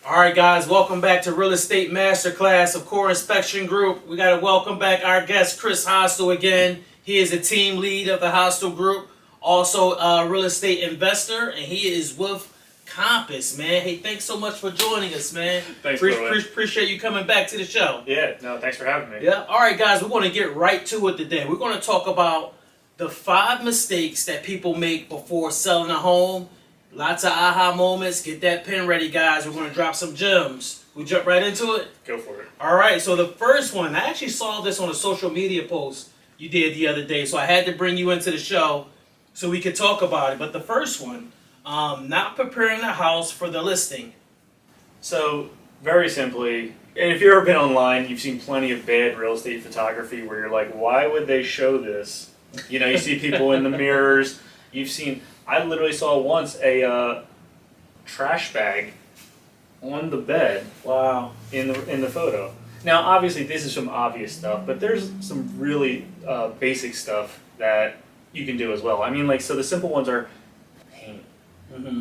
All right, guys, welcome back to Real Estate Masterclass of Core Inspection Group. We got to welcome back our guest, Hvostal, again. He is the team lead of the Hvostal Group, also a real estate investor, and he is with Compass, man. Hey, thanks so much for joining us, man. Thanks, Appreciate you coming back to the show. Yeah, no, thanks for having me. Yeah. All right, guys, we're going to get right to it today. We're going to talk about the 5 mistakes that people make before selling a home. Lots of aha moments. Get that pen ready, guys. We're going to drop some gems. We jump right into it? Go for it. All right, so the first one, I actually saw this on a social media post you did the other day, so I had to bring you into the show so we could talk about it. But the first one, not preparing the house for the listing. So, very simply, and if you've ever been online, you've seen plenty of bad real estate photography where you're like, why would they show this? You know, you see people in the mirrors. I literally saw once a trash bag on the bed. Wow. In the photo. Now, obviously, this is some obvious stuff, but there's some really basic stuff that you can do as well. I mean, so the simple ones are paint,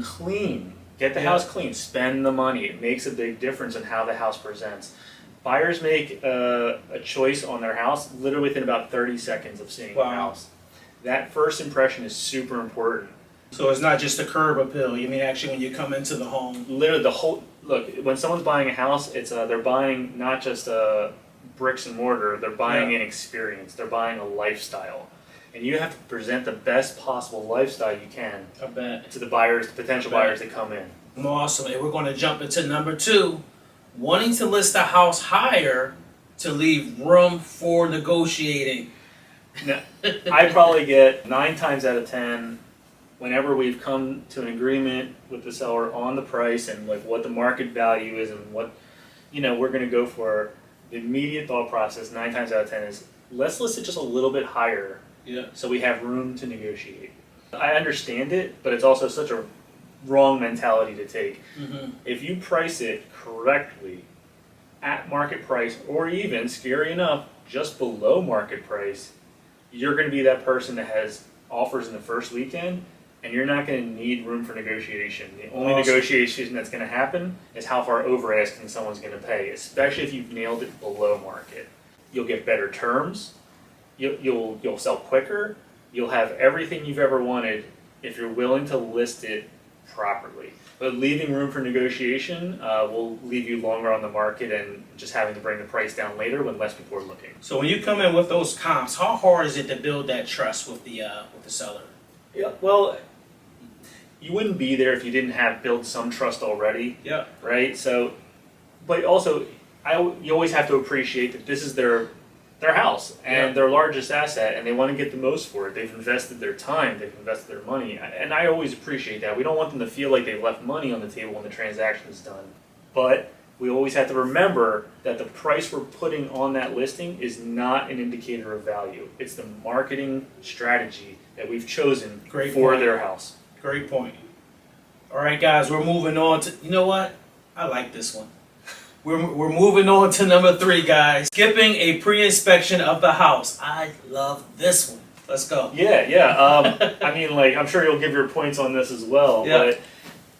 clean, get the house clean, spend the money. It makes a big difference in how the house presents. Buyers make a choice on their house literally within about 30 seconds of seeing the house. That first impression is super important. So it's not just a curb appeal. You mean actually when you come into the home? Literally look, when someone's buying a house, it's they're buying not just bricks and mortar, they're buying an experience, they're buying a lifestyle. And you have to present the best possible lifestyle you can to the potential buyers that come in. Awesome. And we're going to jump into number 2, wanting to list a house higher to leave room for negotiating. Now, I probably get 9 times out of 10, whenever we've come to an agreement with the seller on the price and what the market value is and what we're going to go for, the immediate thought process 9 times out of 10 is let's list it just a little bit higher, so we have room to negotiate. I understand it, but it's also such a wrong mentality to take. If you price it correctly at market price, or even scary enough just below market price, you're going to be that person that has offers in the first weekend, and you're not going to need room for negotiation. The only negotiation that's going to happen is how far over asking someone's going to pay, especially if you've nailed it below market. You'll get better terms, you'll sell quicker, you'll have everything you've ever wanted if you're willing to list it properly. But leaving room for negotiation will leave you longer on the market and just having to bring the price down later when less people are looking. So when you come in with those comps, how hard is it to build that trust with the seller? Yeah, well, you wouldn't be there if you didn't build some trust already. Yeah. Right. So, but also, you always have to appreciate that this is their house and their largest asset, and they want to get the most for it. They've invested their time, they've invested their money, and I always appreciate that. We don't want them to feel like they've left money on the table when the transaction is done. But we always have to remember that the price we're putting on that listing is not an indicator of value. It's the marketing strategy that we've chosen for their house. Great point. All right, guys, we're moving on to, you know what? I like this one. We're moving on to number 3, guys. Skipping a pre-inspection of the house. I love this one. Let's go. Yeah. I mean, I'm sure you'll give your points on this as well, but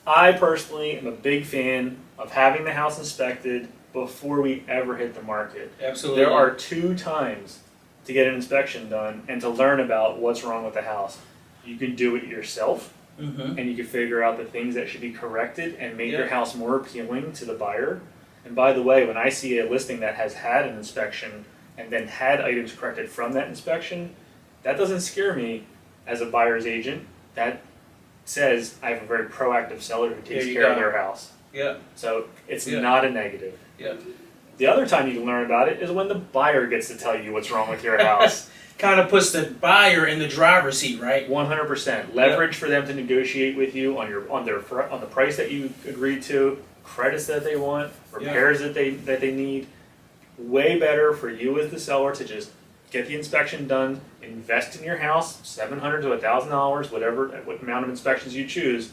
I personally am a big fan of having the house inspected before we ever hit the market. Absolutely. There are 2 times to get an inspection done and to learn about what's wrong with the house. You can do it yourself, and you can figure out the things that should be corrected and make your house more appealing to the buyer. And by the way, when I see a listing that has had an inspection and then had items corrected from that inspection, that doesn't scare me as a buyer's agent. That says I have a very proactive seller who takes care of their house. Yeah. So it's not a negative. Yeah. The other time you can learn about it is when the buyer gets to tell you what's wrong with your house. Kind of puts the buyer in the driver's seat, right? 100%. Leverage for them to negotiate with you on the price that you agreed to, credits that they want, repairs that they need. Way better for you as the seller to just get the inspection done, invest in your house, $700 to $1,000, what amount of inspections you choose.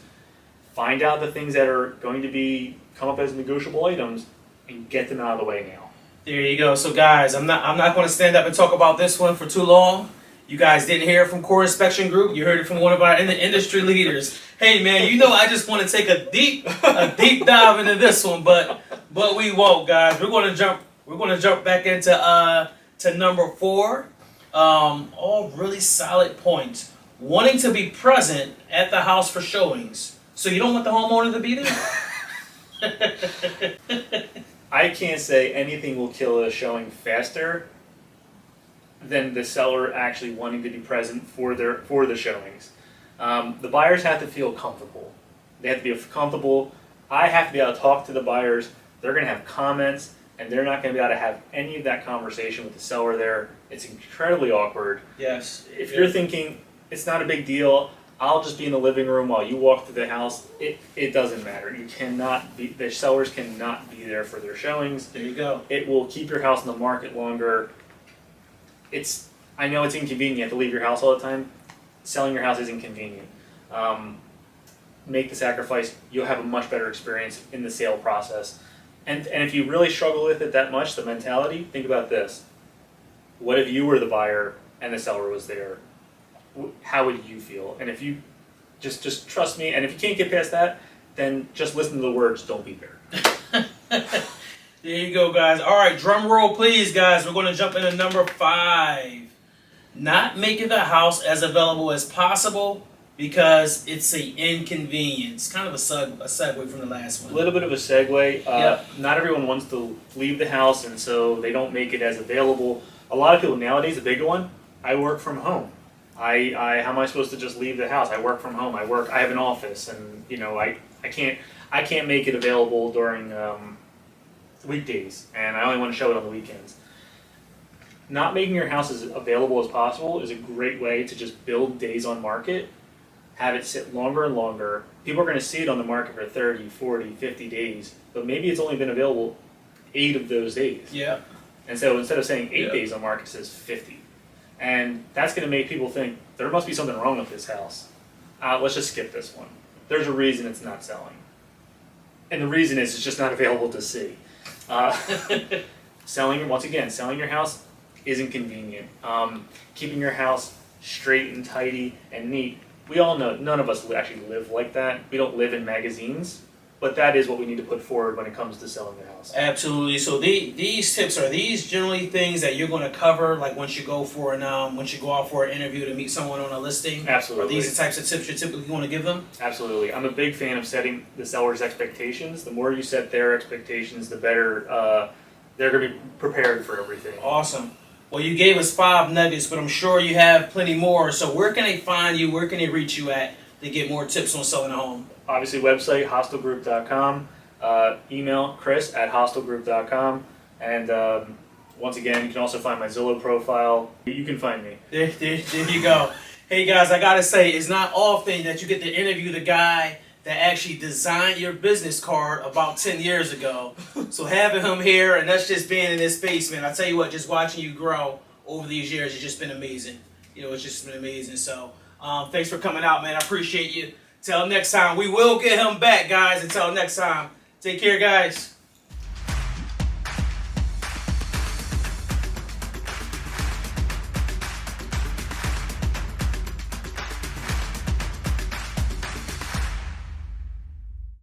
Find out the things that are going to come up as negotiable items, and get them out of the way now. There you go. So guys, I'm not going to stand up and talk about this one for too long. You guys didn't hear it from Core Inspection Group. You heard it from one of our industry leaders. Hey man, you know I just want to take a deep dive into this one, but we won't, guys. We're gonna jump back into to number 4. All really solid points. Wanting to be present at the house for showings. So you don't want the homeowner to be there? I can't say anything will kill a showing faster than the seller actually wanting to be present for the showings. The buyers have to feel comfortable. They have to be comfortable. I have to be able to talk to the buyers. They're going to have comments, and they're not going to be able to have any of that conversation with the seller there. It's incredibly awkward. Yes. If you're thinking it's not a big deal, I'll just be in the living room while you walk through the house, it doesn't matter. The sellers cannot be there for their showings. There you go. It will keep your house in the market longer. I know it's inconvenient. You have to leave your house all the time. Selling your house is inconvenient. Make the sacrifice. You'll have a much better experience in the sale process. And if you really struggle with it that much, the mentality, think about this. What if you were the buyer and the seller was there? How would you feel? And if you just trust me, and if you can't get past that, then just listen to the words, don't be there. There you go, guys. All right, drum roll, please, guys. We're going to jump into number 5. Not making the house as available as possible because it's an inconvenience. Kind of a segue from the last one. A little bit of a segue. Yep. Not everyone wants to leave the house, and so they don't make it as available. A lot of people nowadays, a bigger one, I work from home. How am I supposed to just leave the house? I work from home. I have an office, and I can't make it available during weekdays, and I only want to show it on the weekends. Not making your house as available as possible is a great way to just build days on market, have it sit longer and longer. People are going to see it on the market for 30, 40, 50 days, but maybe it's only been available 8 of those days. Yeah. And so instead of saying 8 days on market, it says 50. And that's going to make people think, there must be something wrong with this house. Let's just skip this one. There's a reason it's not selling. And the reason is it's just not available to see. Selling your house isn't convenient. Keeping your house straight and tidy and neat. We all know none of us actually live like that. We don't live in magazines, but that is what we need to put forward when it comes to selling the house. Absolutely. So these tips, are these generally things that you're going to cover, like once you go out for an interview to meet someone on a listing? Absolutely. Are these the types of tips you're typically going to give them? Absolutely. I'm a big fan of setting the seller's expectations. The more you set their expectations, the better they're going to be prepared for everything. Awesome. Well, you gave us 5 nuggets, but I'm sure you have plenty more. So where can they find you? Where can they reach you at to get more tips on selling a home? Obviously, website, hvostalgroup.com. Email, chris@hvostalgroup.com. And once again, you can also find my Zillow profile. You can find me. There you go. Hey, guys, I got to say, it's not often that you get to interview the guy that actually designed your business card about 10 years ago. So having him here, and that's just being in this space, man, I tell you what, just watching you grow over these years, it's just been amazing. It's just been amazing. So thanks for coming out, man. I appreciate you. Till next time, we will get him back, guys. Until next time, take care, guys.